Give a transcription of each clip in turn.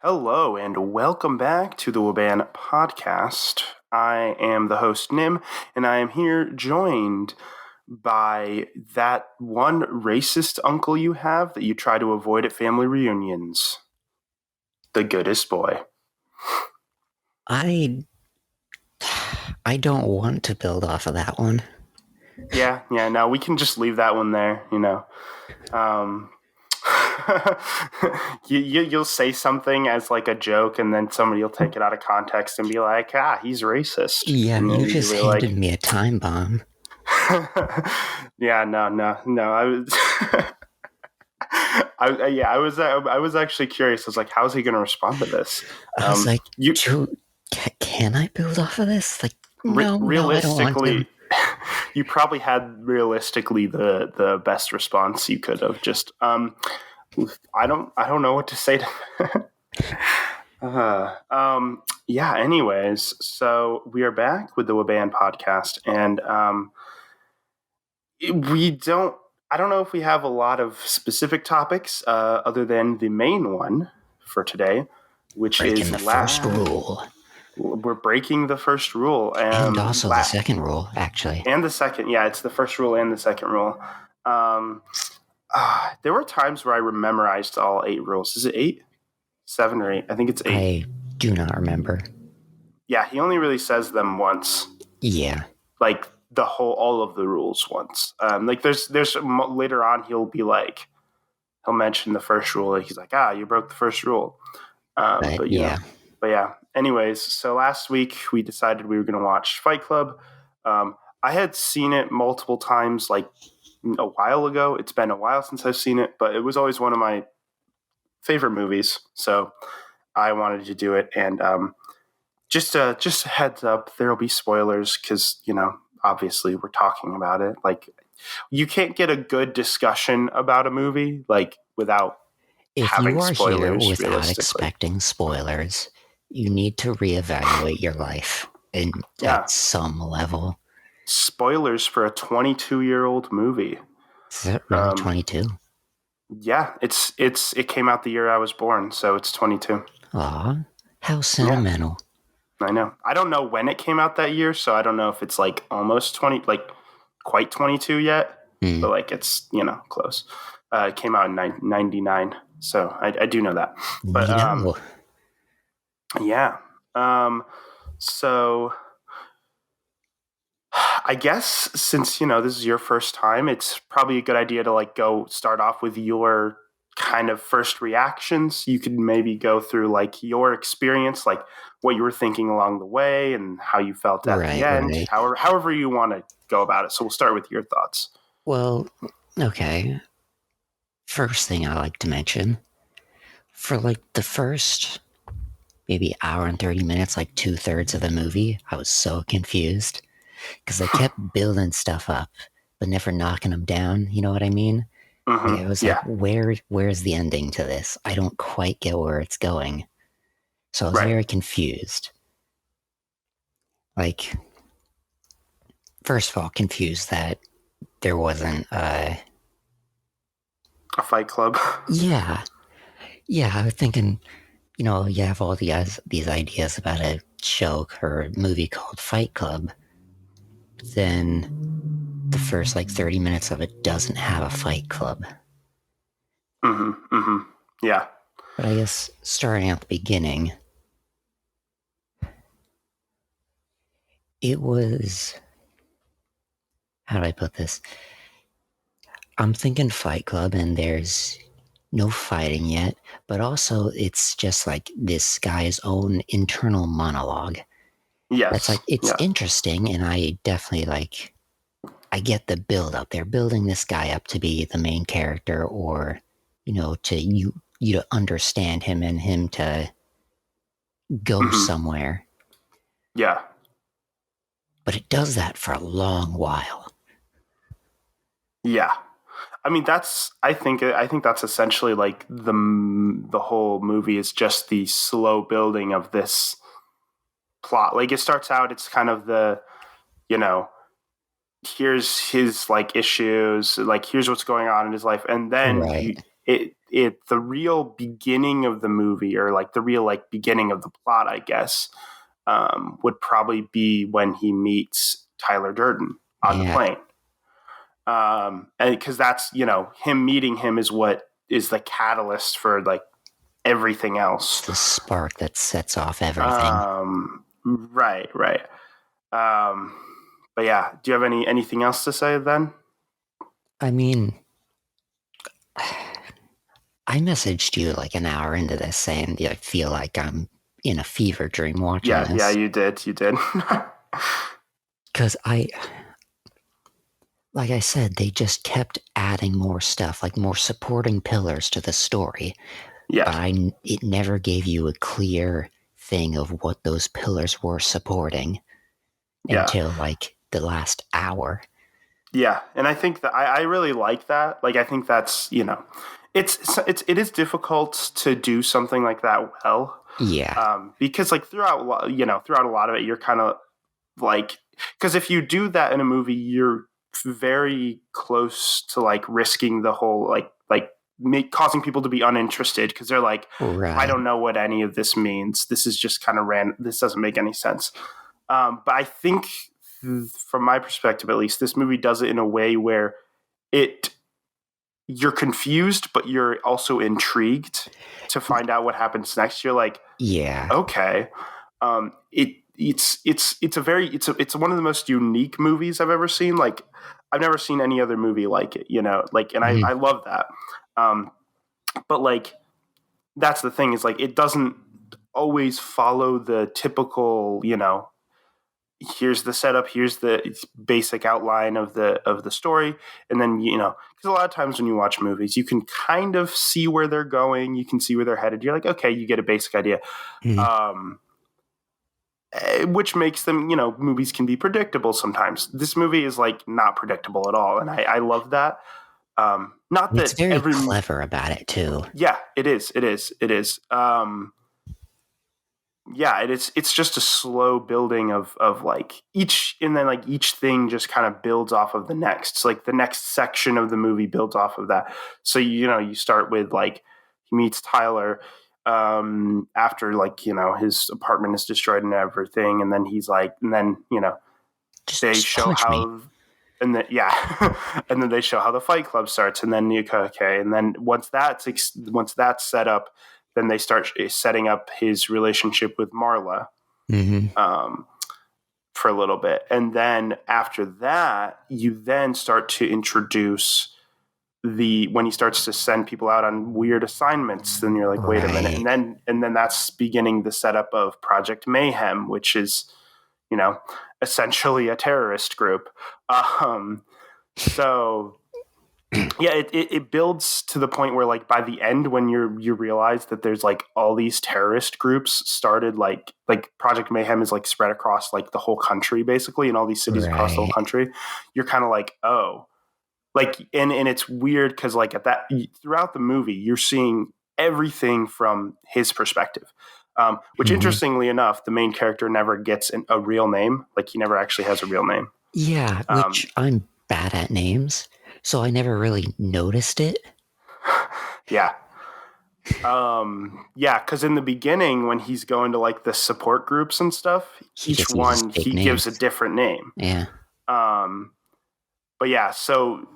Hello and welcome back to the WABAN podcast. I am the host Nim, and I am here joined by that one racist uncle you have that you try to avoid at family reunions. The goodest boy. I don't want to build off of that one. Yeah, no, we can just leave that one there, You'll say something as like a joke, and then somebody will take it out of context and be like, he's racist. Yeah, and you just handed me a time bomb. Yeah, no. I was, I was actually curious. I was like, how's he going to respond to this? I was like, can I build off of this? Like, no, I don't want to. You probably had realistically the best response you could have. Just, I don't know what to say to. Yeah. Anyways, so we are back with the WABAN podcast, and I don't know if we have a lot of specific topics other than the main one for today, which is the first rule. We're breaking the first rule. And also the second rule, actually. And the second, it's the first rule and the second rule. There were times where I memorized all 8 rules. Is it 8? 7 or 8? I think it's 8. I do not remember. Yeah, he only really says them once. Yeah. Like all of the rules once. Like there's later on he'll mention the first rule. He's like, you broke the first rule. But yeah. Anyways, so last week we decided we were going to watch Fight Club. I had seen it multiple times, like a while ago. It's been a while since I've seen it, but it was always one of my favorite movies. So I wanted to do it. And just a heads up, there'll be spoilers because, obviously we're talking about it. Like, you can't get a good discussion about a movie like without having spoilers. If you are here without expecting spoilers, you need to reevaluate your life at some level. Spoilers for a 22-year-old movie. Is it really 22? Yeah, it came out the year I was born, so it's 22. Aw, how sentimental. Yeah. I know. I don't know when it came out that year, so I don't know if it's like almost 20, like quite 22 yet, but like it's, close. It came out in 99, so I do know that. But yeah. So I guess since, this is your first time, it's probably a good idea to like go start off with your kind of first reactions. You could maybe go through like your experience, like what you were thinking along the way and how you felt at the end, however you want to go about it. So we'll start with your thoughts. Well, okay. First thing I like to mention, for like the first maybe hour and 30 minutes, like 2/3 of the movie, I was so confused because they kept building stuff up, but never knocking them down. You know what I mean? Mm-hmm. Like, it was like, where's the ending to this? I don't quite get where it's going. So I was very confused. Like, first of all, confused that there wasn't a Fight Club. Yeah, I was thinking, you have all these ideas about a show or a movie called Fight Club. Then the first like 30 minutes of it doesn't have a fight club. Yeah. But I guess starting at the beginning, it was, how do I put this? I'm thinking Fight Club and there's no fighting yet, but also it's just like this guy's own internal monologue. Yes. That's like, it's interesting, and I definitely I get the build up. They're building this guy up to be the main character, or, to you to understand him and him to go somewhere. Yeah. But it does that for a long while. Yeah. I mean, I think that's essentially like the whole movie is just the slow building of this plot. Like, it starts out, it's kind of the, here's his like issues, like here's what's going on in his life, and then the real beginning of the movie, or like the real like beginning of the plot, I guess, would probably be when he meets Tyler Durden on the plane. And because that's, him meeting him is what is the catalyst for like everything else. It's the spark that sets off everything. Right. But yeah, do you have anything else to say then? I mean, I messaged you like an hour into this saying I feel like I'm in a fever dream watching this. Yeah, you did. Because like I said, they just kept adding more stuff, like more supporting pillars to the story. Yeah. But it never gave you a clear thing of what those pillars were supporting until like the last hour. Yeah, and I think that I really like that. Like, I think that's, it is difficult to do something like that well. Yeah. Because like throughout a lot of it, you're kind of like, because if you do that in a movie, you're very close to like risking the whole causing people to be uninterested because they're like, I don't know what any of this means. This is just kind of random. This doesn't make any sense. But I think, from my perspective at least, this movie does it in a way where you're confused, but you're also intrigued to find out what happens next. You're like, okay. It's one of the most unique movies I've ever seen. Like, I've never seen any other movie like it, and I love that. But like, that's the thing, is like, it doesn't always follow the typical, here's the setup, here's the basic outline of the story, and then because a lot of times when you watch movies, you can kind of see where they're going, you can see where they're headed. You're like, okay, you get a basic idea, which makes them, movies can be predictable sometimes. This movie is like not predictable at all, and I love that. Not that it's very clever about it too. Yeah, it is. Yeah, it's just a slow building of like each thing just kind of builds off of the next. It's like the next section of the movie builds off of that. So you start with like he meets Tyler after like his apartment is destroyed and everything, and then he's like, and then they show how. And then and then they show how the Fight Club starts, and then and then once that's set up, then they start setting up his relationship with Marla for a little bit, and then after that, you then start to introduce when he starts to send people out on weird assignments. Then you're like, wait a minute, and then that's beginning the setup of Project Mayhem, which is essentially a terrorist group. So yeah, it builds to the point where like by the end, when you realize that there's like all these terrorist groups started, like Project Mayhem is like spread across like the whole country basically, in all these cities across the whole country. You're kind of like, oh, like, and it's weird because like throughout the movie, you're seeing everything from his perspective. Which interestingly enough, the main character never gets a real name. Like, he never actually has a real name. Yeah, which I'm bad at names, so I never really noticed it. Yeah. Because in the beginning, when he's going to like the support groups and stuff, each one he gives a different name. Yeah. But yeah, so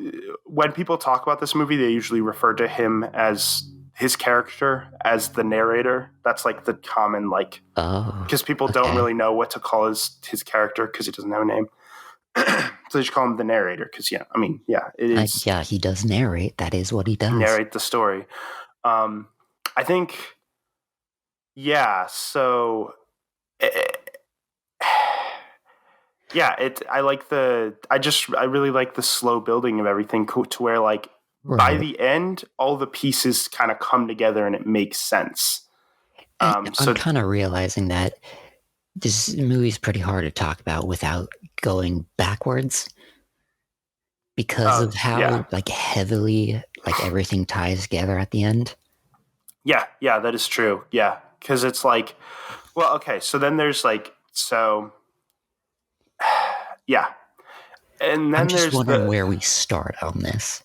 when people talk about this movie, they usually refer to him as his character as the narrator. That's like the common because people don't really know what to call his character because he doesn't have a name. So they just call him the narrator because it is. He does narrate. That is what he does. Narrate the story. I think. Yeah. So. I really like the slow building of everything to where like. By the end, all the pieces kind of come together and it makes sense. I'm kind of realizing that this movie is pretty hard to talk about without going backwards because of how like heavily like everything ties together at the end. Yeah, that is true. Yeah, because it's like, well, okay, so then there's like, yeah. And then I'm just wondering where we start on this.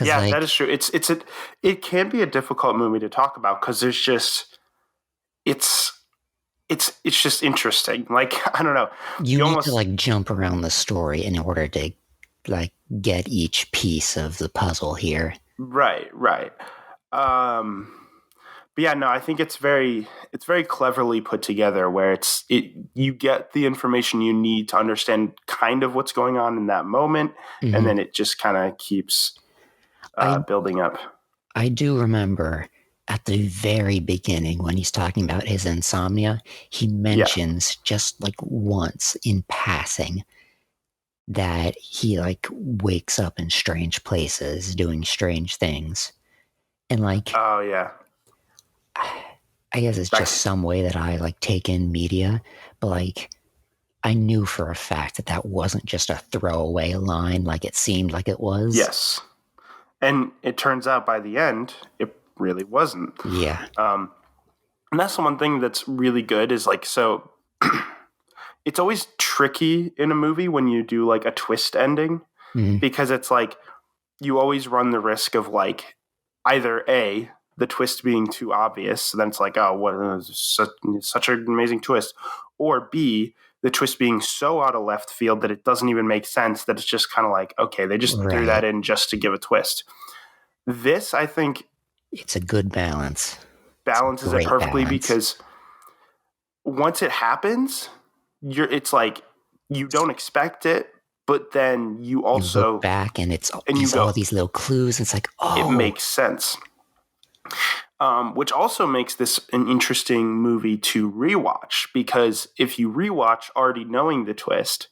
Yeah, that is true. It can be a difficult movie to talk about because there's just it's just interesting. Like, I don't know. You need to like jump around the story in order to like get each piece of the puzzle here. Right. But yeah, no, I think it's very cleverly put together where you get the information you need to understand kind of what's going on in that moment, and then it just kind of keeps building up. I do remember at the very beginning when he's talking about his insomnia, he mentions just like once in passing that he like wakes up in strange places doing strange things. And like, oh yeah, I guess it's just some way that I like take in media, but like I knew for a fact that that wasn't just a throwaway line like it seemed like it was. Yes. And it turns out by the end, it really wasn't. Yeah. And that's the one thing that's really good is like, so it's always tricky in a movie when you do like a twist ending because it's like you always run the risk of like either A, the twist being too obvious. So then it's like, oh, what is such an amazing twist. Or B, the twist being so out of left field that it doesn't even make sense that it's just kind of like, okay, they just threw that in just to give a twist. This, I think... it's a good balance. Balances it perfectly because once it happens, it's like you don't expect it, but then you also... you look back and it's all these little clues. It's like, oh... it makes sense. Which also makes this an interesting movie to rewatch because if you rewatch already knowing the twist,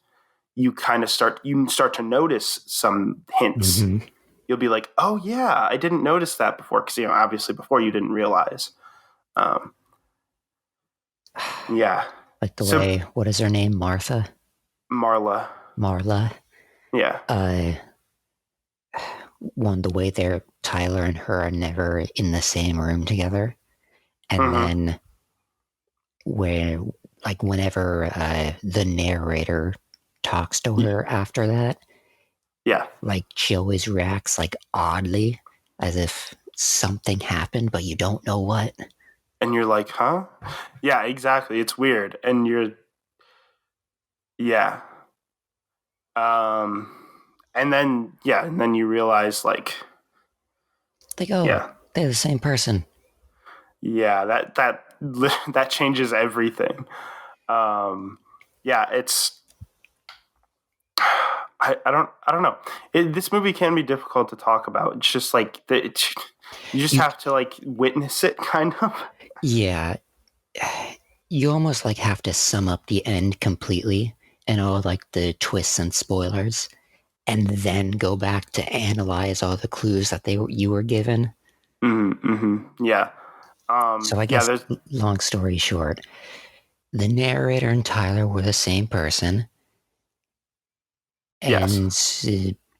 you start to notice some hints. You'll be like, oh yeah, I didn't notice that before because obviously before you didn't realize. Yeah, like the way, what is her name? Marla. Yeah. The way Tyler and her are never in the same room together. And then whenever the narrator talks to her after that, like she always reacts like oddly as if something happened, but you don't know what. And you're like, huh? Yeah, exactly. It's weird. And you're... yeah. And then you realize like, oh, they're the same person. Yeah, that changes everything. It's... I don't know. This movie can be difficult to talk about. It's just like you just have to like witness it, kind of. Yeah, you almost like have to sum up the end completely and all like the twists and spoilers, and then go back to analyze all the clues that you were given. Yeah. So I guess, long story short, the narrator and Tyler were the same person. And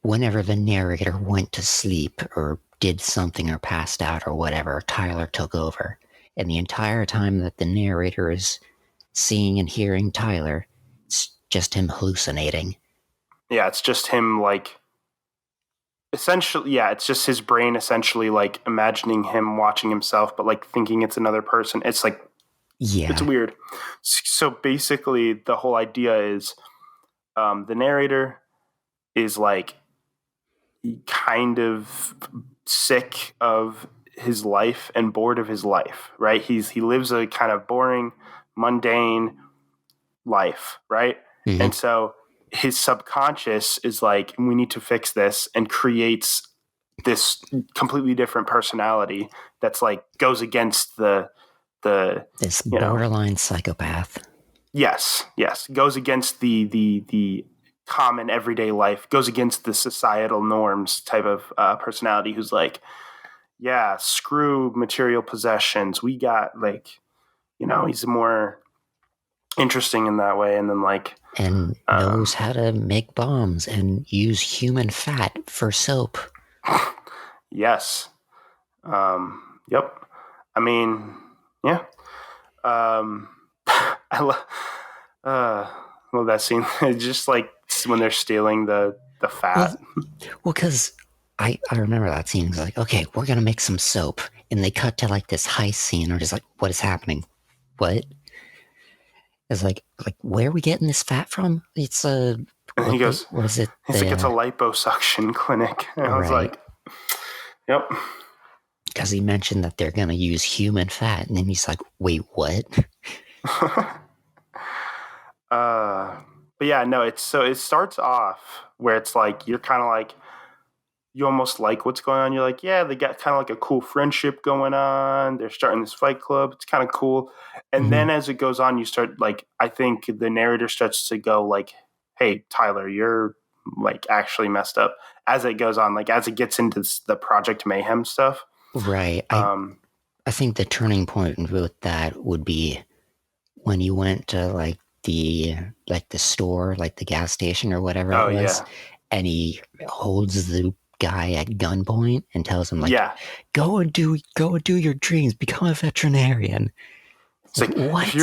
whenever the narrator went to sleep or did something or passed out or whatever, Tyler took over. And the entire time that the narrator is seeing and hearing Tyler, it's just him hallucinating. Yeah, it's just him like... essentially, yeah, it's just his brain essentially like imagining him watching himself, but like thinking it's another person. It's like... yeah, it's weird. So basically the whole idea is the narrator is like kind of sick of his life and bored of his life, right? He lives a kind of boring, mundane life, right? And so his subconscious is like, we need to fix this, and creates this completely different personality that's like goes against this borderline psychopath. Yes, goes against the common everyday life, goes against the societal norms type of personality who's like, yeah, screw material possessions. We got like, he's more interesting in that way. And then like... and knows how to make bombs and use human fat for soap. Yes. Yep. I mean, yeah. I love that scene. It's just like when they're stealing the fat. Well, because I remember that scene. It's like, okay, we're gonna make some soap, and they cut to like this heist scene. Or just like, what is happening? What? It's like where are we getting this fat from? It's And he goes, what is it? he's like, it's a liposuction clinic. And I was right. like, yep. Because he mentioned that they're gonna use human fat, and then he's like, wait, what? But yeah, no, it starts off where it's like you're kind of like you almost like what's going on. You're like, yeah, they got kind of like a cool friendship going on. They're starting this fight club. It's kind of cool. And then as it goes on, you start like I think the narrator starts to go like, hey, Tyler, you're like actually messed up as it goes on, like as it gets into the Project Mayhem stuff. Right. I think the turning point with that would be when you went to like the store, like the gas station or whatever it was, and he holds the guy at gunpoint and tells him like, go and do your dreams, become a veterinarian. It's like what?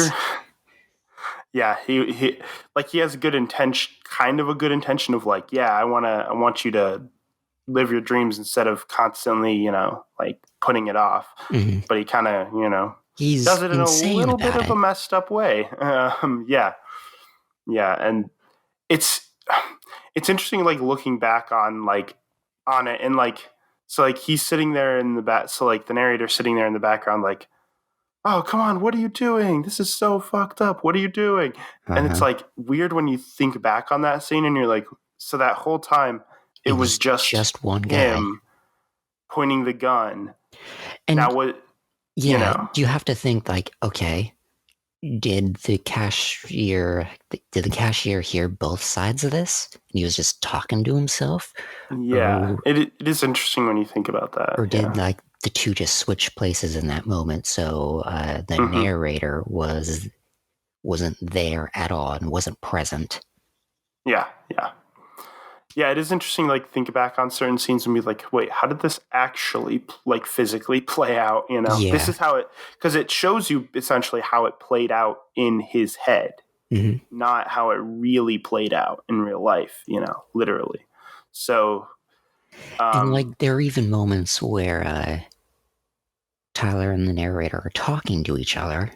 Yeah, he like he has a good intention, kind of a good intention of like, yeah, I want you to live your dreams instead of constantly, you know, like putting it off. Mm-hmm. But he kind of, you know, he's does it in a little bit of a messed up way. Yeah, and it's interesting, like looking back on it, and like so like he's sitting there in the back, so like the narrator sitting there in the background, like, oh, come on, what are you doing? This is so fucked up. What are you doing? And it's like weird when you think back on that scene and you're like, so that whole time it was just one guy him pointing the gun. And now what? Yeah, you know, you have to think like, okay, did the cashier hear both sides of this? And he was just talking to himself? Yeah, it is interesting when you think about that. Or did like the two just switch places in that moment? So the narrator wasn't there at all and wasn't present. Yeah. It is interesting. Like think back on certain scenes and be like, wait, how did this actually like physically play out? You know, this is how because it shows you essentially how it played out in his head, not how it really played out in real life. You know, literally. So, and like there are even moments where Tyler and the narrator are talking to each other,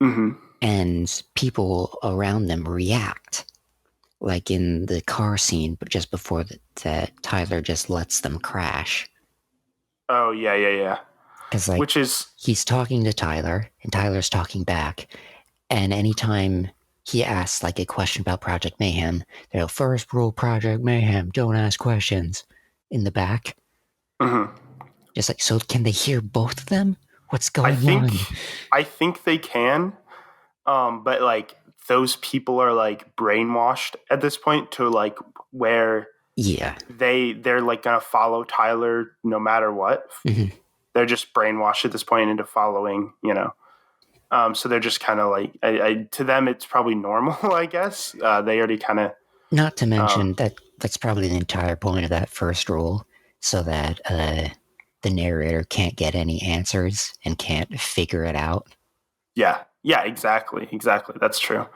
and people around them react. Like in the car scene, but just before that, Tyler just lets them crash. Oh, yeah. Because like, he's talking to Tyler, and Tyler's talking back. And anytime he asks like a question about Project Mayhem, they'll first rule Project Mayhem, don't ask questions in the back. Just like, so can they hear both of them? What's going on? I think they can, but like those people are like brainwashed at this point to like where they're like gonna follow Tyler no matter what. They're just brainwashed at this point into following, you know. So they're just kind of like to them it's probably normal, I guess. They already kind of, not to mention that's probably the entire point of that first rule, so that the narrator can't get any answers and can't figure it out. Yeah, exactly. That's true.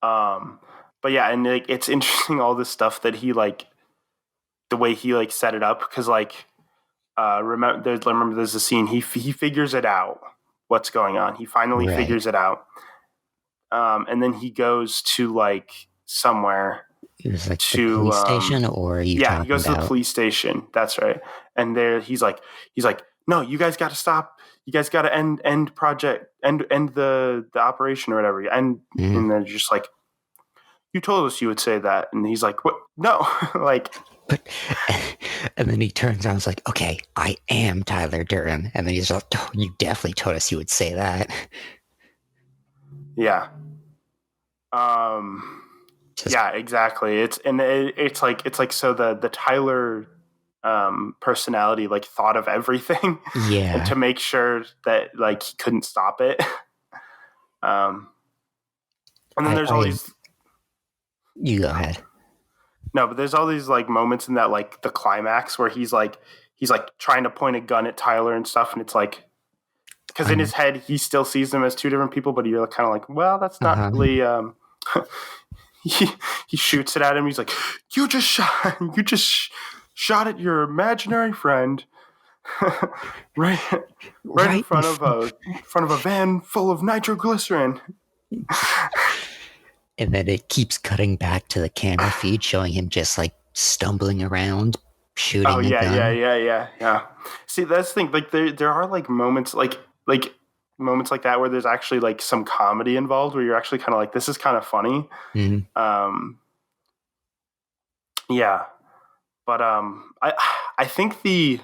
But yeah, and like it's interesting all this stuff that he like the way he like set it up, because like remember there's a scene he figures it out what's going on. He finally figures it out, and then he goes to like somewhere. It was like to the police station, or he goes to the police station. That's right. And there he's like, no, you guys got to stop. You guys got to end the operation or whatever. And they're just like, you told us you would say that. And he's like, what? No, like. But and then he turns around and is like, okay, I am Tyler Durden. And then he's like, oh, you definitely told us you would say that. Yeah. Yeah, exactly. It's like so the Tyler personality like thought of everything to make sure that like he couldn't stop it. And then there's all these. You go ahead. No, but there's all these like moments in that like the climax where he's like trying to point a gun at Tyler and stuff, and it's like because in his head he still sees them as two different people, but you're kind of like, well, that's not really. He shoots it at him. He's like, you just shot at your imaginary friend, right in front of a van full of nitroglycerin. And then it keeps cutting back to the camera feed showing him just like stumbling around, shooting a gun. Yeah. See, that's the thing. Like there are like moments like moments like that where there's actually like some comedy involved, where you're actually kind of like, this is kind of funny. Yeah, but I think the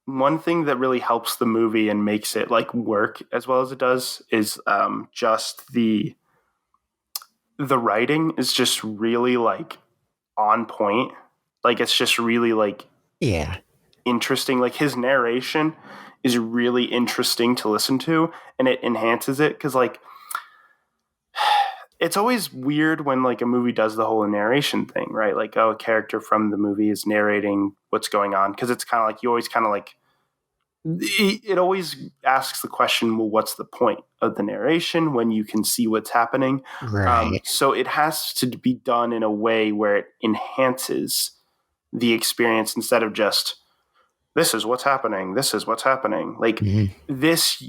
one thing that really helps the movie and makes it like work as well as it does is just the writing is just really like on point. Like it's just really like interesting. Like his narration is really interesting to listen to, and it enhances it because like it's always weird when like a movie does the whole narration thing, right? Like, oh, a character from the movie is narrating what's going on, because it's kind of like you always kind of like it always asks the question, well, what's the point of the narration when you can see what's happening? Right. So it has to be done in a way where it enhances the experience instead of just, this is what's happening. This is what's happening. Like this,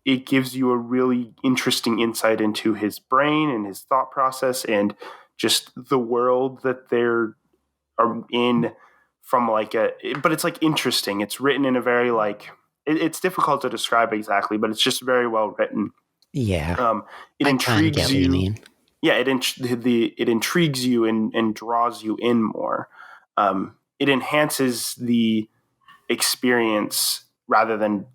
it gives you a really interesting insight into his brain and his thought process and just the world that they're are in from like but it's like interesting. It's written in a very like, it's difficult to describe exactly, but it's just very well written. Yeah. It intrigues you. What you mean. Yeah, it intrigues you and draws you in more. It enhances the experience rather than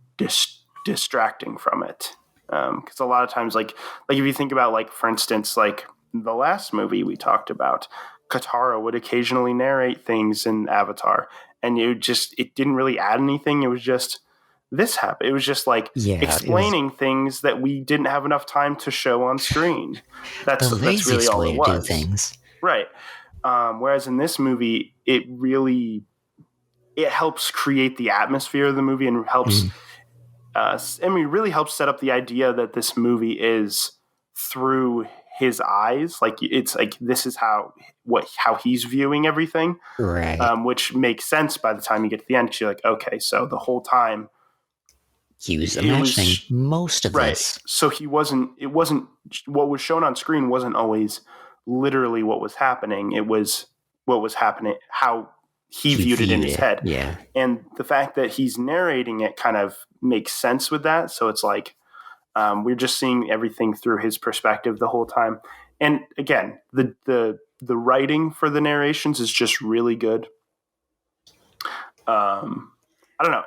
distracting from it. Because a lot of times, like if you think about, like, for instance, like the last movie we talked about, Katara would occasionally narrate things in Avatar, and it didn't really add anything. It was just, this happened. It was just like explaining things that we didn't have enough time to show on screen. That's really all it was. Do things. Right. Whereas in this movie, it helps create the atmosphere of the movie and helps really helps set up the idea that this movie is through his eyes. Like it's like, this is how he's viewing everything, right? Which makes sense by the time you get to the end, because you're like, okay, so the whole time he was imagining most of this. So it wasn't what was shown on screen wasn't always literally what was happening. It was what was happening, how he viewed it in his head. Yeah. And the fact that he's narrating it kind of makes sense with that. So it's like, we're just seeing everything through his perspective the whole time. And again, the writing for the narrations is just really good. I don't know.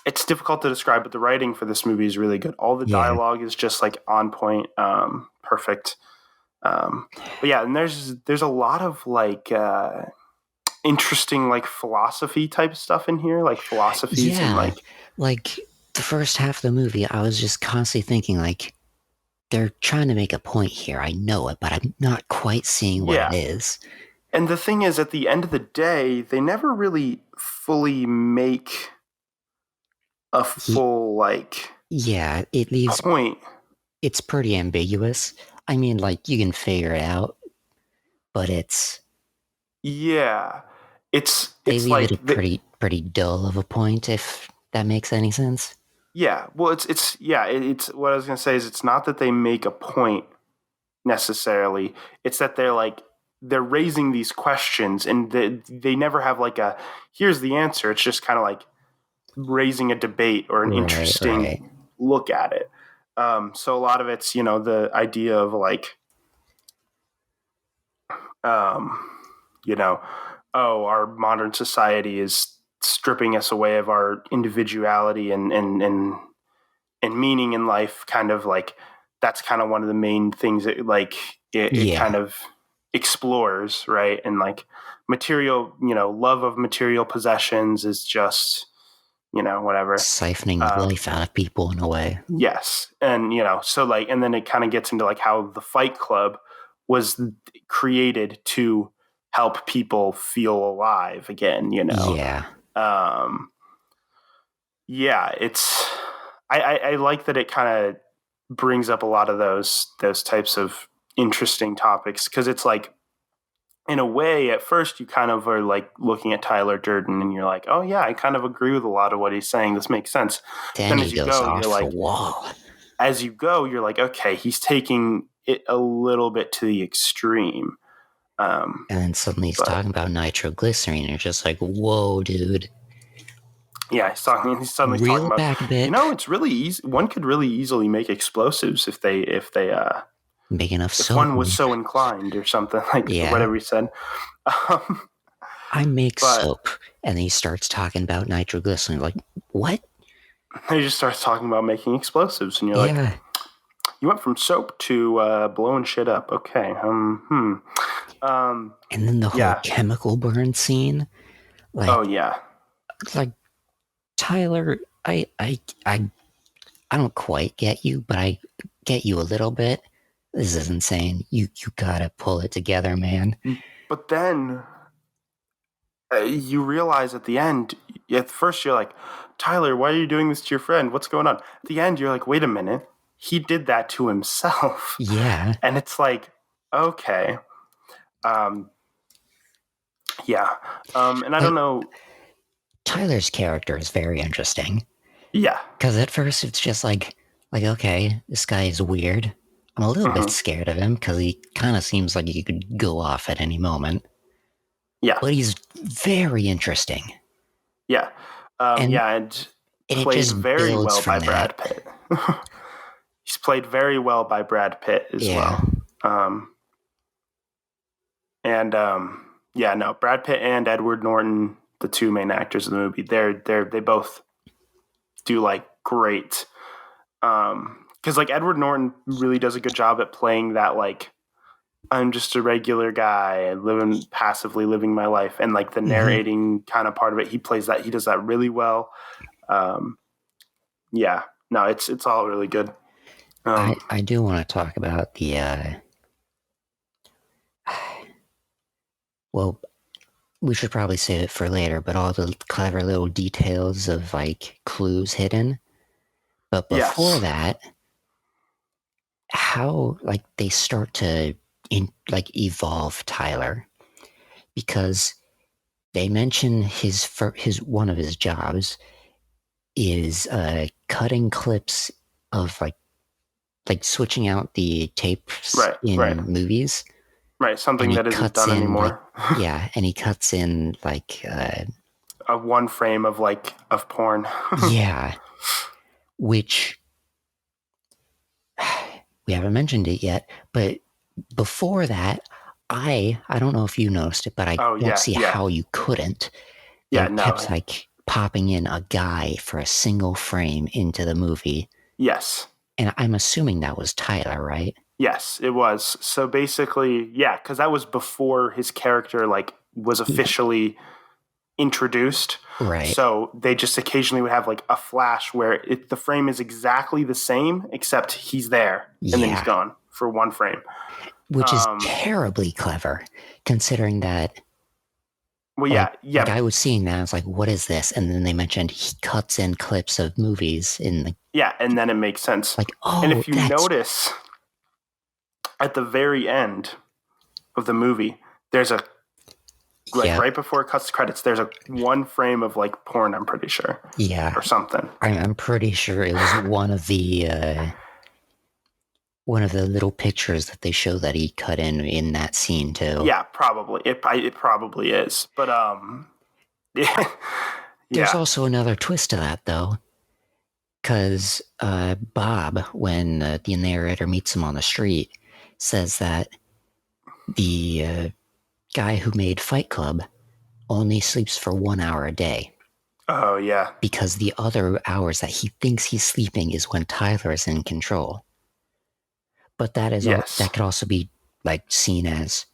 It's difficult to describe, but the writing for this movie is really good. All the dialogue is just like on point, perfect. But yeah, and there's a lot of like interesting like philosophy type stuff in here, like philosophies and like the first half of the movie, I was just constantly thinking like, they're trying to make a point here. I know it, but I'm not quite seeing what it is. And the thing is, at the end of the day, they never really fully make a full it leaves point. It's pretty ambiguous. I mean, like, you can figure it out, but it's they leave like it pretty dull of a point, if that makes any sense. Yeah, well, it's what I was gonna say is, it's not that they make a point necessarily. It's that they're raising these questions, and they never have like a, here's the answer. It's just kind of like raising a debate or an interesting look at it. So a lot of it's, the idea of like, our modern society is stripping us away of our individuality and meaning in life. Kind of like, that's kind of one of the main things that like it kind of explores, right? And like material, love of material possessions is just, whatever, siphoning life out of people in a way. Yes. And so like, and then it kind of gets into like how the Fight Club was created to help people feel alive again, it's I like that it kind of brings up a lot of those types of interesting topics, because it's like, in a way, at first you kind of are like looking at Tyler Durden and you're like, oh yeah, I kind of agree with a lot of what he's saying. This makes sense. Then As he you goes go, you're off the like, wall. as you go, you're like, okay, he's taking it a little bit to the extreme. And then suddenly he's talking about nitroglycerin, and you're just like, whoa, dude. Yeah, he's suddenly Reel talking about, back a bit. it's really easy. One could really easily make explosives if they make enough if soap. one was so inclined or something like whatever he said. I make soap, and he starts talking about nitroglycerin. Like, what? He just starts talking about making explosives, and you're like, you went from soap to blowing shit up. Okay. And then the whole chemical burn scene. Like, oh yeah. Like, Tyler, I don't quite get you, but I get you a little bit. This is insane. You gotta pull it together, man. But then you realize at the end, at first you're like, Tyler, why are you doing this to your friend? What's going on? At the end, you're like, wait a minute. He did that to himself. Yeah. And it's like, okay. Yeah. And I don't know. Tyler's character is very interesting. Yeah. Because at first it's just like, okay, this guy is weird. I'm a little bit scared of him because he kind of seems like he could go off at any moment. Yeah. But he's very interesting. Yeah. And played very well by Brad Pitt. He's played very well by Brad Pitt as well. Brad Pitt and Edward Norton, the two main actors of the movie, they both do like great. Because like Edward Norton really does a good job at playing that like I'm just a regular guy passively living my life, and like the narrating kind of part of it, he does that really well. It's all really good. I do want to talk about the well, we should probably save it for later, but all the clever little details of like clues hidden. But before that, how like they start to evolve Tyler, because they mention his one of his jobs is cutting clips of like switching out the tapes in movies. Right, something that isn't done anymore. And he cuts in like a one frame of porn. Which we haven't mentioned it yet, but before that, I don't know if you noticed it, but I don't see how you couldn't. They kept like popping in a guy for a single frame into the movie. Yes. And I'm assuming that was Tyler, right? Yes, it was. So basically, because that was before his character was officially introduced. Right. So they just occasionally would have like a flash where the frame is exactly the same, except he's there and then he's gone for one frame. Which is terribly clever, considering that. Well, Like I was seeing that, I was like, what is this? And then they mentioned he cuts in clips of movies in the. Yeah, and then it makes sense. Like, and if you notice, at the very end of the movie, there's a right before it cuts to credits, there's a one frame of like porn, I'm pretty sure. Yeah. Or something. I'm pretty sure it was one of the little pictures that they show that he cut in that scene too. Yeah, probably. It probably is. But There's also another twist to that though. Because Bob, when the narrator meets him on the street, says that the guy who made Fight Club only sleeps for 1 hour a day. Oh, yeah. Because the other hours that he thinks he's sleeping is when Tyler is in control. But that is that could also be like seen as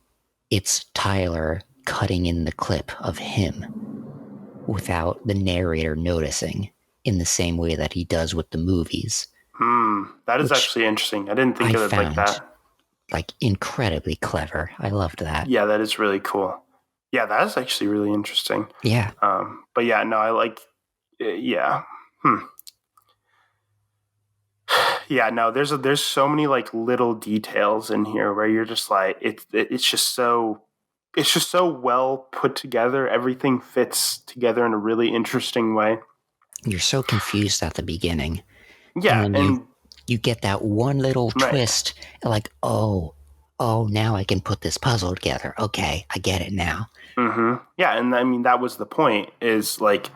it's Tyler cutting in the clip of him without the narrator noticing, in the same way that he does with the movies. That is actually interesting. I didn't think of it like that. Like incredibly clever. I loved that. Yeah, that is really cool. Yeah, that is actually really interesting. Yeah. But yeah, no, I like. Yeah. Yeah, no. There's so many like little details in here where you're just like it's just so it's just so well put together. Everything fits together in a really interesting way. You're so confused at the beginning. Yeah, and then you get that one little twist, like, oh, now I can put this puzzle together. Okay, I get it now. Mm-hmm. Yeah, and I mean, that was the point, is like,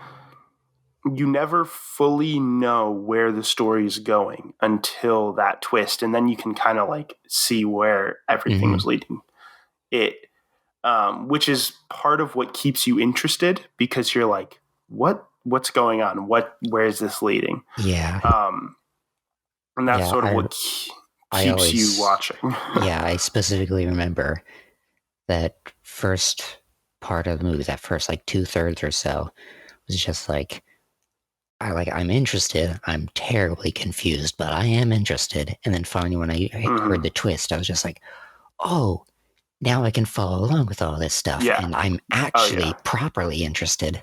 you never fully know where the story is going until that twist, and then you can kind of like see where everything was leading it, which is part of what keeps you interested, because you're like, what's going on? Where is this leading? Yeah. And that's sort of what keeps you watching. Yeah, I specifically remember that first part of the movie, that first like 2/3 or so, was just like, I'm interested. I'm terribly confused, but I am interested. And then finally, when I heard the twist, I was just like, oh, now I can follow along with all this stuff. Yeah. And I'm actually properly interested.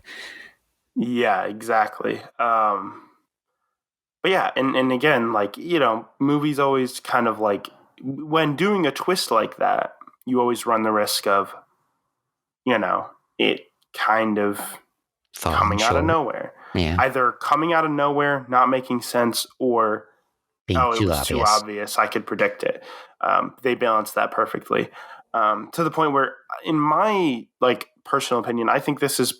Yeah, exactly. But yeah, and again, like, you know, movies always kind of like, when doing a twist like that, you always run the risk of, you know, it kind of coming out of nowhere. Yeah. Either coming out of nowhere, not making sense, or being it was too obvious, I could predict it. They balance that perfectly, to the point where, in my like personal opinion, I think this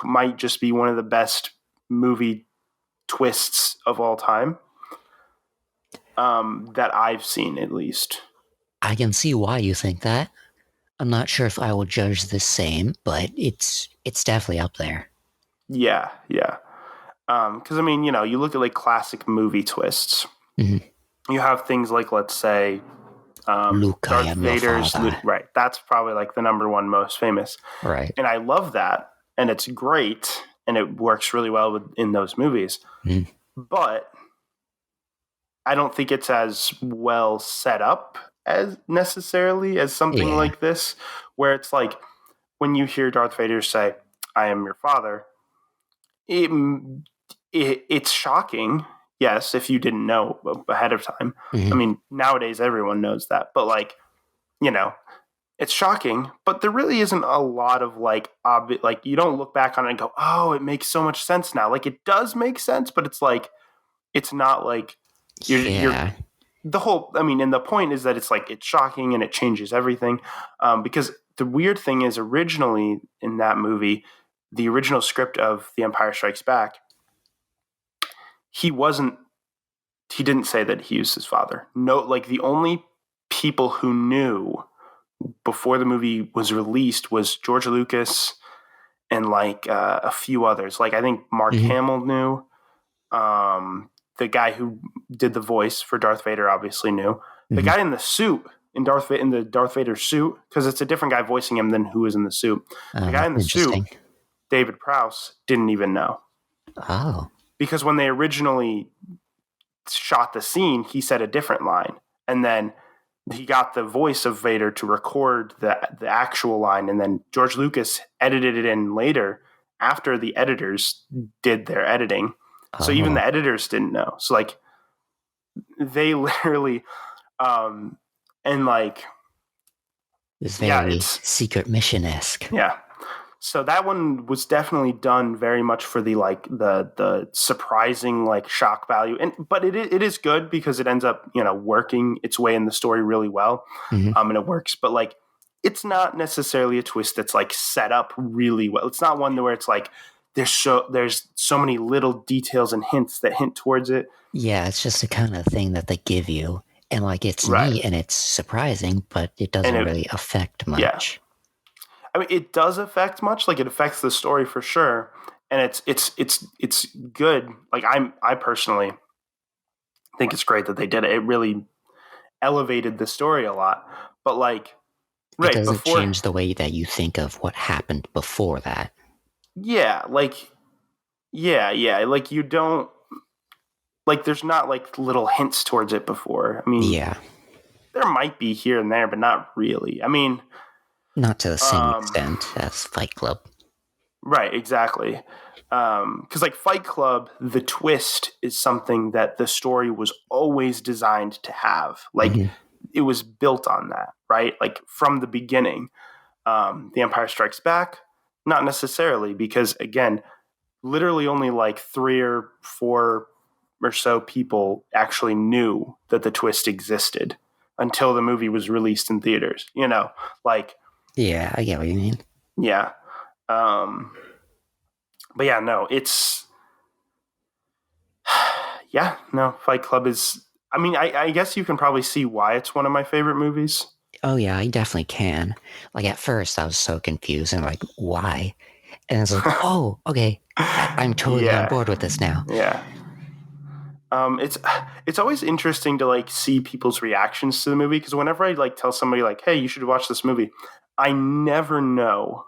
might just be one of the best movie twists of all time, that I've seen, at least. I can see why you think that. I'm not sure if I will judge the same, but it's definitely up there. Yeah. Because I mean, you know, you look at like classic movie twists. You have things like, let's say, Luke, Darth Vader's right. That's probably like the number one most famous. Right. And I love that, and it's great, and it works really well in those movies. But I don't think it's as well set up as necessarily as something like this, where it's like, when you hear Darth Vader say, "I am your father," it's shocking. Yes, if you didn't know ahead of time. I mean, nowadays everyone knows that, but like, you know, it's shocking, but there really isn't a lot of like, like, you don't look back on it and go, oh, it makes so much sense now. Like, it does make sense, but it's like, it's not like you're the whole, I mean, and the point is that it's like, it's shocking and it changes everything. Because the weird thing is, originally in that movie, the original script of The Empire Strikes Back, he didn't say that he was his father. No, like, the only people who knew before the movie was released was George Lucas and like a few others. Like, I think Mark Hamill knew. The guy who did the voice for Darth Vader obviously knew. The guy in the suit, in the Darth Vader suit, because it's a different guy voicing him than who was in the suit. The guy in the suit, David Prowse, didn't even know. Oh. Because when they originally shot the scene, he said a different line, and then he got the voice of Vader to record the actual line, and then George Lucas edited it in later after the editors did their editing. So even the editors didn't know. So like, they literally, and like, it's very secret mission-esque. Yeah. So that one was definitely done very much for the like the surprising like shock value, but it is good because it ends up, you know, working its way in the story really well, and it works. But like, it's not necessarily a twist that's like set up really well. It's not one where it's like there's so many little details and hints that hint towards it. Yeah, it's just the kind of thing that they give you, and like, it's neat and it's surprising, but it doesn't really affect much. Yeah. I mean, it does affect much. Like, it affects the story for sure, and it's good. Like, I personally think it's great that they did it. It really elevated the story a lot. But like, it doesn't change the way that you think of what happened before that. Yeah, like, like, you don't, like, there's not like little hints towards it before. I mean, there might be here and there, but not really. I mean, not to the same extent as Fight Club. Right, exactly. Because like Fight Club, the twist is something that the story was always designed to have. Like, it was built on that, right? Like, from the beginning. The Empire Strikes Back, not necessarily, because again, literally only like 3 or 4 or so people actually knew that the twist existed until the movie was released in theaters. Like, yeah, I get what you mean. Yeah. But yeah, no, it's Fight Club is. I mean, I guess you can probably see why it's one of my favorite movies. Oh yeah, I definitely can. Like at first, I was so confused and like, why? And it's like, oh, okay, I'm totally on board with this now. Yeah. It's always interesting to like see people's reactions to the movie, because whenever I like tell somebody like, hey, you should watch this movie, I never know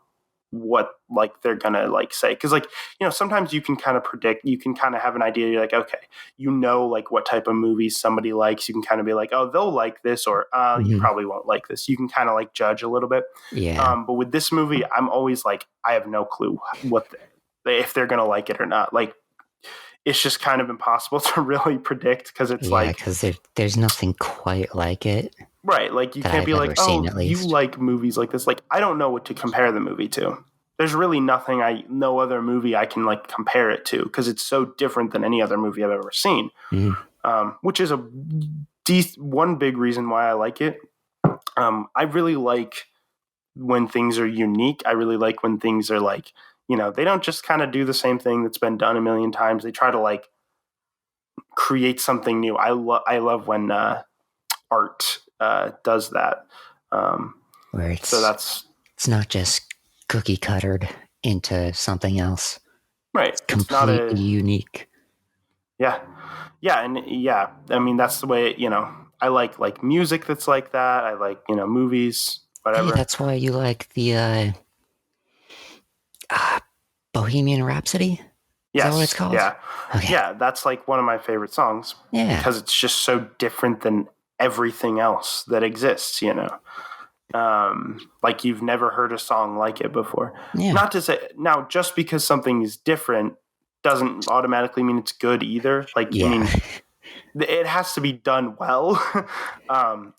what like they're gonna like say, because like sometimes you can kind of predict, you can kind of have an idea, you're like, okay, like what type of movies somebody likes, you can kind of be like, oh, they'll like this, or you probably won't like this, you can kind of like judge a little bit. But with this movie, I'm always like, I have no clue if they're gonna like it or not. Like, it's just kind of impossible to really predict, because it's because there's nothing quite like it. Right, like you can't be like, oh, you like movies like this. Like, I don't know what to compare the movie to. There's really no other movie I can like compare it to, because it's so different than any other movie I've ever seen. Which is one big reason why I like it. I really like when things are unique. I really like when things are like, they don't just kind of do the same thing that's been done a million times. They try to like create something new. I love when art does that. Where it's not just cookie cuttered into something else. Right. It's completely unique. Yeah. Yeah. And yeah, I mean, that's the way, I like music that's like that. I like, movies, whatever. Hey, that's why you like the Bohemian Rhapsody? Is that what it's called? Yeah. Okay. Yeah, that's like one of my favorite songs. Yeah. Because it's just so different than everything else that exists, like you've never heard a song like it before. Yeah. Not to say now, just because something is different doesn't automatically mean it's good either. Like, I mean, it has to be done well. And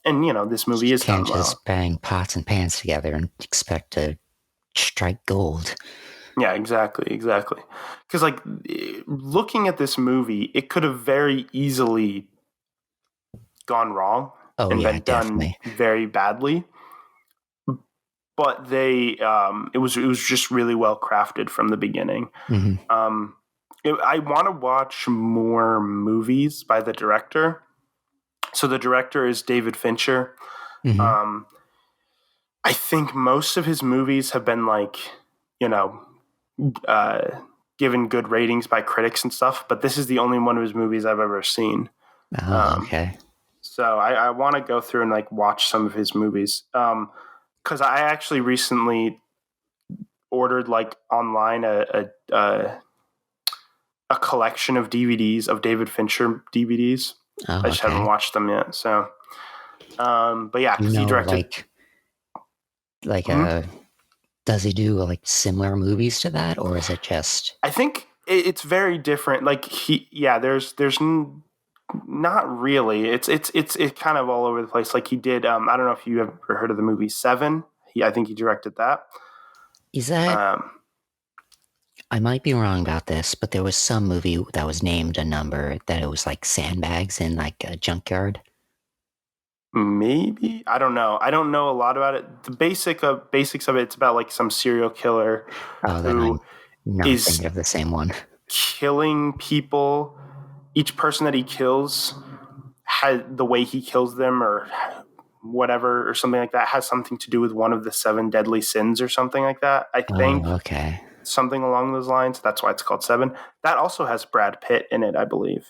this movie is done well. You can't just bang pots and pans together and expect to strike gold. Yeah, exactly. Because like looking at this movie, it could have very easily gone wrong and been done very badly. But it was just really well crafted from the beginning. I want to watch more movies by the director. So the director is David Fincher. I think most of his movies have been like, given good ratings by critics and stuff, but this is the only one of his movies I've ever seen. Okay. So I want to go through and like watch some of his movies. Because I actually recently ordered like online a collection of DVDs of David Fincher DVDs. I just haven't watched them yet. So, but yeah, because he directed does he do like similar movies to that, or is it just? I think it's very different. Like there's not really. It's kind of all over the place. Like he did. I don't know if you ever heard of the movie Seven. I think he directed that. Is that? I might be wrong about this, but there was some movie that was named a number that it was like sandbags in like a junkyard. Maybe, I don't know. I don't know a lot about it. The basics of it, it's about like some serial killer who is thinking of the same one, killing people. Each person that he kills, the way he kills them or whatever or something like that, has something to do with one of the 7 deadly sins or something like that. I think. Okay. Something along those lines. That's why it's called Seven. That also has Brad Pitt in it, I believe.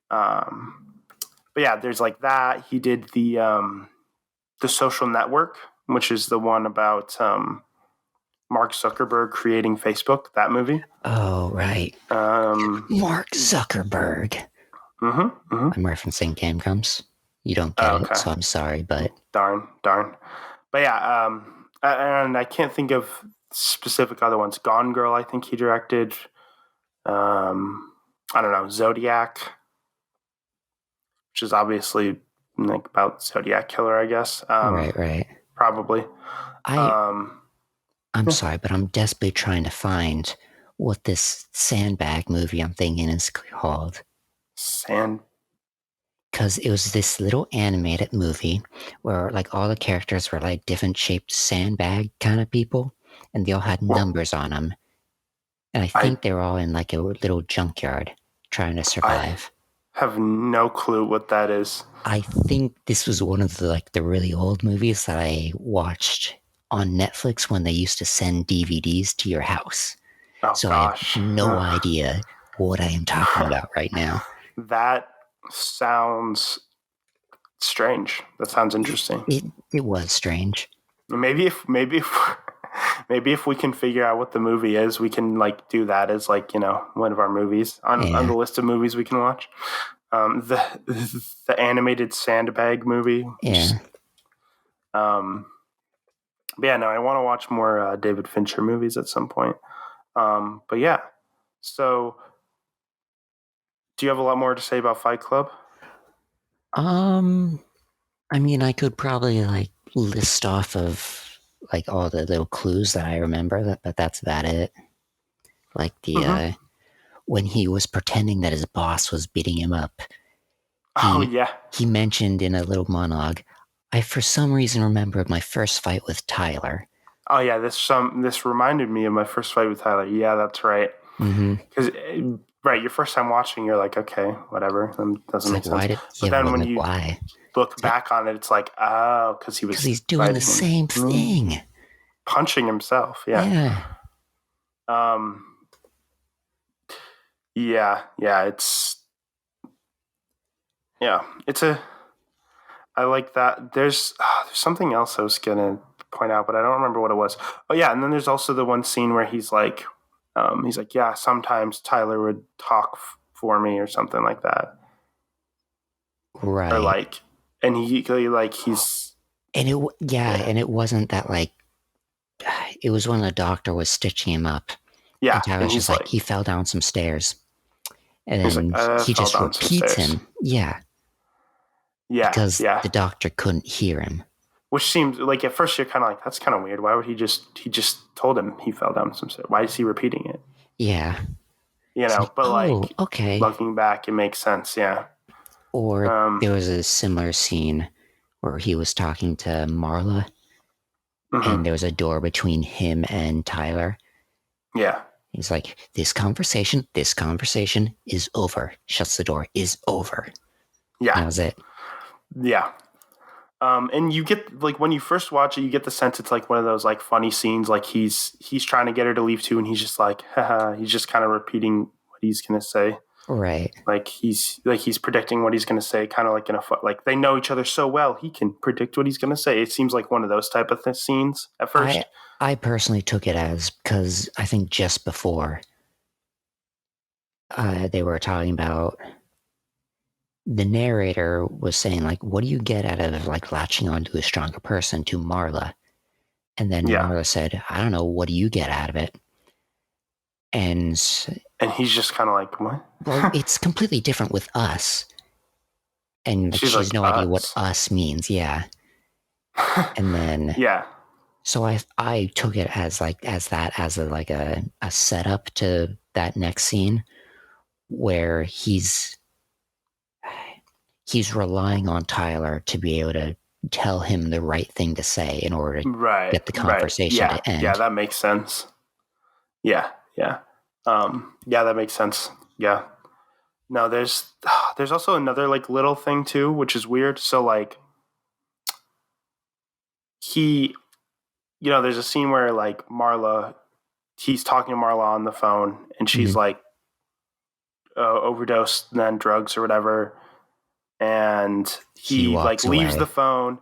But yeah, there's like that. He did the Social Network, which is the one about Mark Zuckerberg creating Facebook. That movie. Oh right. Mark Zuckerberg. I'm referencing Game Grumps. You don't get it, so I'm sorry, but darn. But yeah, and I can't think of specific other ones. Gone Girl, I think he directed. I don't know, Zodiac, which is obviously like about Zodiac killer, I guess. Right. Probably. I'm sorry, but I'm desperately trying to find what this sandbag movie I'm thinking is called. Because it was this little animated movie where like all the characters were like different shaped sandbag kind of people, and they all had numbers on them. And I think they were all in like a little junkyard trying to survive. I have no clue what that is. I think this was one of the really old movies that I watched on Netflix when they used to send DVDs to your house. Oh, so gosh. I have no idea what I am talking about right now. That sounds strange. That sounds interesting. It was strange. Maybe if we can figure out what the movie is, we can like do that as like, you know, one of our movies on the list of movies we can watch. The animated sandbag movie. Yeah. But yeah, no, I want to watch more David Fincher movies at some point. But yeah, so do you have a lot more to say about Fight Club? I mean, I could probably like list off of like all the little clues that I remember, but that's about it. Like when he was pretending that his boss was beating him up. He mentioned in a little monologue, I for some reason remembered my first fight with Tyler. Oh yeah, this reminded me of my first fight with Tyler. Yeah, that's right. Because right, your first time watching, you're like, okay, whatever, doesn't make sense. But then when you look back on it, it's like, oh, because he's doing the same thing, punching himself. Yeah. I like that. There's something else I was gonna point out, but I don't remember what it was. Oh yeah, and then there's also the one scene where he's like, yeah, sometimes Tyler would talk for me or something like that, right? Or like, and he's and it wasn't that like it was when the doctor was stitching him up. Yeah, and Tyler's just like he fell down some stairs, and then he just repeats him. Yeah. Because the doctor couldn't hear him. Which seems like at first you're kind of like, that's kind of weird. Why would he just told him he fell down some stairs? Why is he repeating it? Yeah. You know, but okay. Looking back, it makes sense. Yeah. Or there was a similar scene where he was talking to Marla, and there was a door between him and Tyler. Yeah. He's like, this conversation is over. Shuts the door, is over. Yeah. And that was it. Yeah. And you get like when you first watch it, you get the sense it's like one of those like funny scenes, like he's trying to get her to leave too, and he's just like, haha, he's just kind of repeating what he's gonna say. Right. Like he's predicting what he's gonna say, kind of like like they know each other so well, he can predict what he's gonna say. It seems like one of those type of scenes at first. I personally took it as, because I think just before they were talking about, the narrator was saying like, what do you get out of like latching onto a stronger person, to Marla? And then Marla said, I don't know, what do you get out of it? And he's just kind of like, what? Well, it's completely different with us. And like, she has no idea what us means. Yeah. And then so I took it as a setup to that next scene where he's relying on Tyler to be able to tell him the right thing to say in order to get the conversation to end. Yeah, that makes sense. Yeah. That makes sense. Yeah. No, there's also another like little thing too, which is weird. So like there's a scene where like he's talking to Marla on the phone, and she's like overdosed and then drugs or whatever. And he like leaves the phone.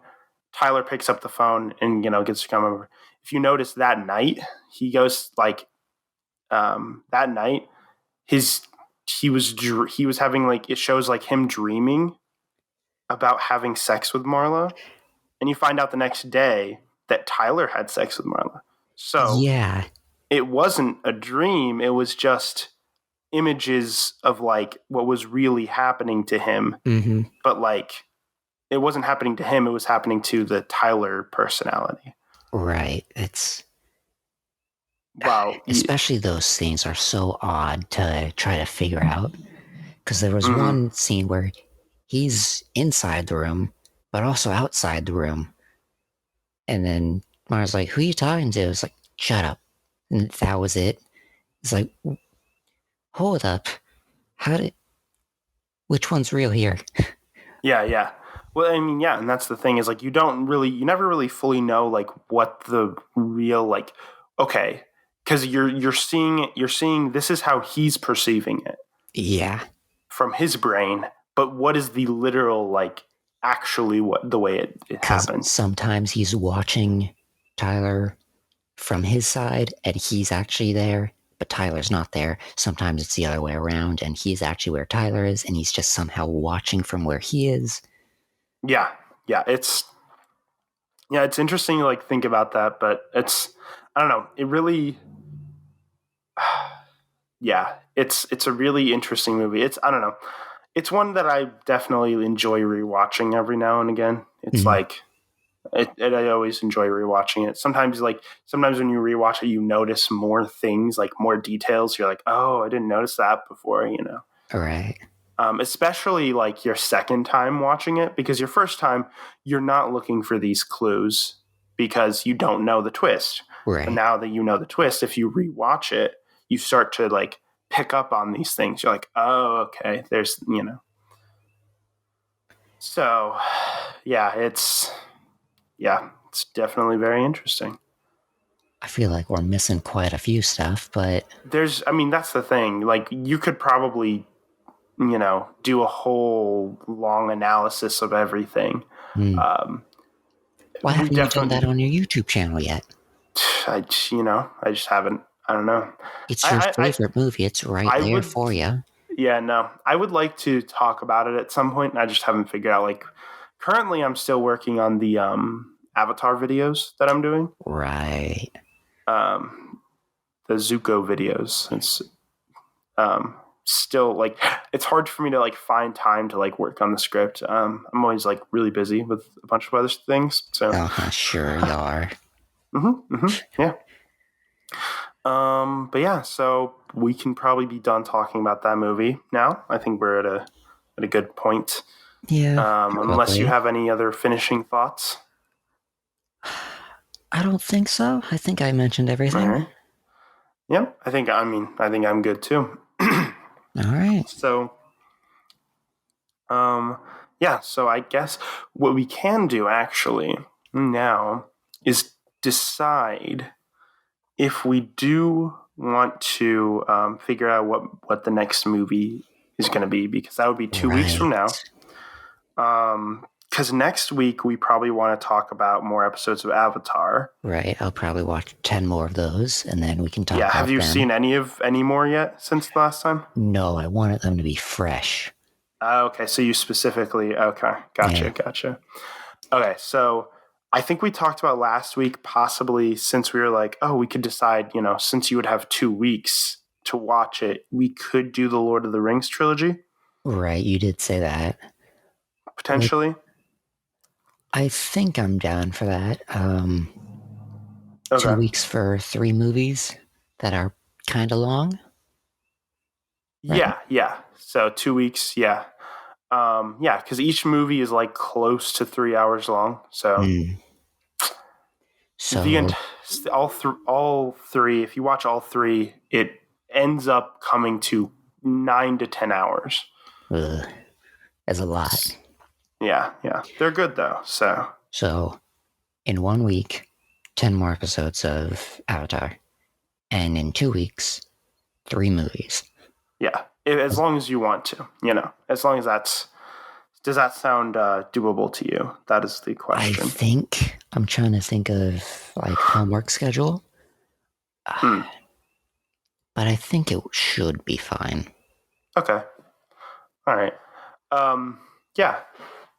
Tyler picks up the phone and gets to come over. If you notice that night, he goes like that night he was having like, it shows like him dreaming about having sex with Marla, and you find out the next day that Tyler had sex with Marla. So yeah, it wasn't a dream, it was just images of like what was really happening to him. But like it wasn't happening to him, it was happening to the Tyler personality. Right. It's Wow. especially those scenes are so odd to try to figure out. Because there was one scene where he's inside the room, but also outside the room. And then Mara's like, "Who are you talking to?" It's like, "Shut up." And that was it. It's like, hold up. Which one's real here? Yeah. Well, I mean, yeah, and that's the thing is like you never really fully know like what the real like. Okay, because you're seeing this is how he's perceiving it. Yeah. From his brain, but what is the literal like actually what the way it happened? Sometimes he's watching Tyler from his side and he's actually there, but Tyler's not there. Sometimes it's the other way around and he's actually where Tyler is and he's just somehow watching from where he is. Yeah. It's interesting to like think about that, but I don't know. It really yeah, it's a really interesting movie. I don't know. It's one that I definitely enjoy rewatching every now and again. It's like I always enjoy rewatching it. Sometimes when you rewatch it, you notice more things, like more details. You're like, oh, I didn't notice that before, All right. Especially like your second time watching it, because your first time you're not looking for these clues because you don't know the twist. Right. But now that you know the twist, if you rewatch it, you start to like pick up on these things. You're like, oh, okay, there's. So, it's definitely very interesting. I feel like we're missing quite a few stuff, but that's the thing. Like you could probably, do a whole long analysis of everything. Why haven't you done that on your YouTube channel yet? I just haven't. I don't know. It's your favorite movie. It's right there for you. Yeah, no. I would like to talk about it at some point, and I just haven't figured out. Like, currently, I'm still working on the Avatar videos that I'm doing. Right. The Zuko videos. It's still like it's hard for me to like find time to like work on the script. I'm always like really busy with a bunch of other things. So sure you are. Yeah. But yeah, so we can probably be done talking about that movie now. I think we're at a good point. Yeah. Unless you have any other finishing thoughts. I don't think so. I think I mentioned everything. All right. Yep. I think I'm good too. All right. So, so I guess what we can do actually now is decide if we do want to figure out what the next movie is going to be, because that would be 2 weeks from now. Because next week we probably want to talk about more episodes of Avatar. Right. I'll probably watch 10 more of those, and then we can talk about them. Have you seen any more yet since the last time? No, I wanted them to be fresh. Okay, so you specifically... Okay, gotcha. Okay, so I think we talked about last week, possibly since we were like, oh, we could decide, since you would have 2 weeks to watch it, we could do the Lord of the Rings trilogy. Right, you did say that. Potentially. I think I'm down for that. Okay. 2 weeks for 3 movies that are kind of long. Right? Yeah. So 2 weeks, yeah. Because each movie is like close to 3 hours long. So, all three. If you watch all three, it ends up coming to 9 to 10 hours. That's a lot. Yeah. They're good though. So, in 1 week, 10 more episodes of Avatar, and in 2 weeks, 3 movies. Yeah, as long as you want to, as long as does that sound doable to you? That is the question. I'm trying to think of like homework schedule. But I think it should be fine. Okay. All right. Yeah.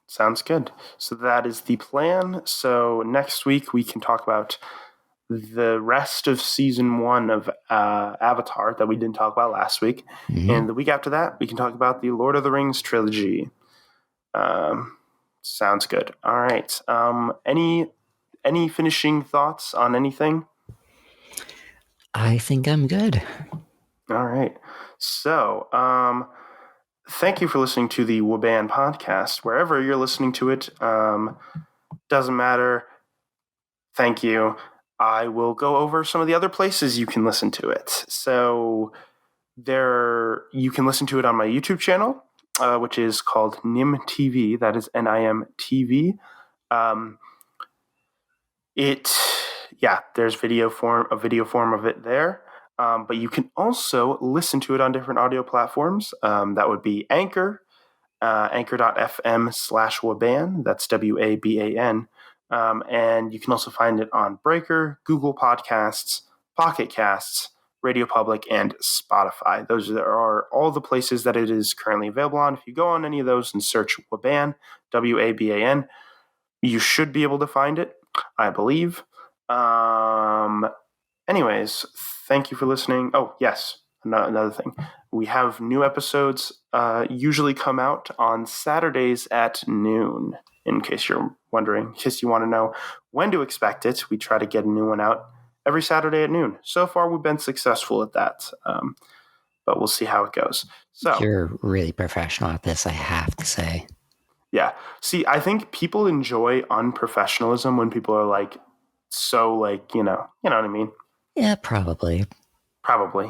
Sounds good. So that is the plan. So next week we can talk about the rest of season 1 of Avatar that we didn't talk about last week. And the week after that, we can talk about the Lord of the Rings trilogy. Sounds good. All right. any finishing thoughts on anything? I think I'm good. All right. So, thank you for listening to the WABAN podcast. Wherever you're listening to it, doesn't matter. Thank you. I will go over some of the other places you can listen to it. So you can listen to it on my YouTube channel, which is called Nim TV. That is NIM TV. There's a video form of it there. But you can also listen to it on different audio platforms. That would be Anchor, anchor.fm/WABAN. That's WABAN. And you can also find it on Breaker, Google Podcasts, Pocket Casts, Radio Public, and Spotify. Those are all the places that it is currently available on. If you go on any of those and search WABAN, WABAN, you should be able to find it, I believe. Anyways, thank you for listening. Oh, yes, another thing. We have new episodes usually come out on Saturdays at noon, in case you're wondering, in case you want to know when to expect it. We try to get a new one out every Saturday at noon. So far, we've been successful at that, but we'll see how it goes. So you're really professional at this, I have to say. Yeah. See, I think people enjoy unprofessionalism when people are like, so like, you know what I mean? Yeah, probably. Probably,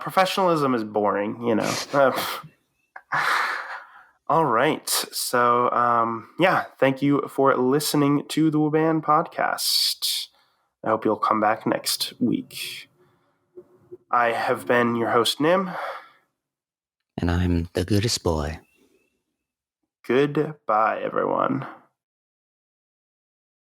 professionalism is boring, All right. So, thank you for listening to the WABAN podcast. I hope you'll come back next week. I have been your host, Nim. And I'm the goodest boy. Goodbye, everyone.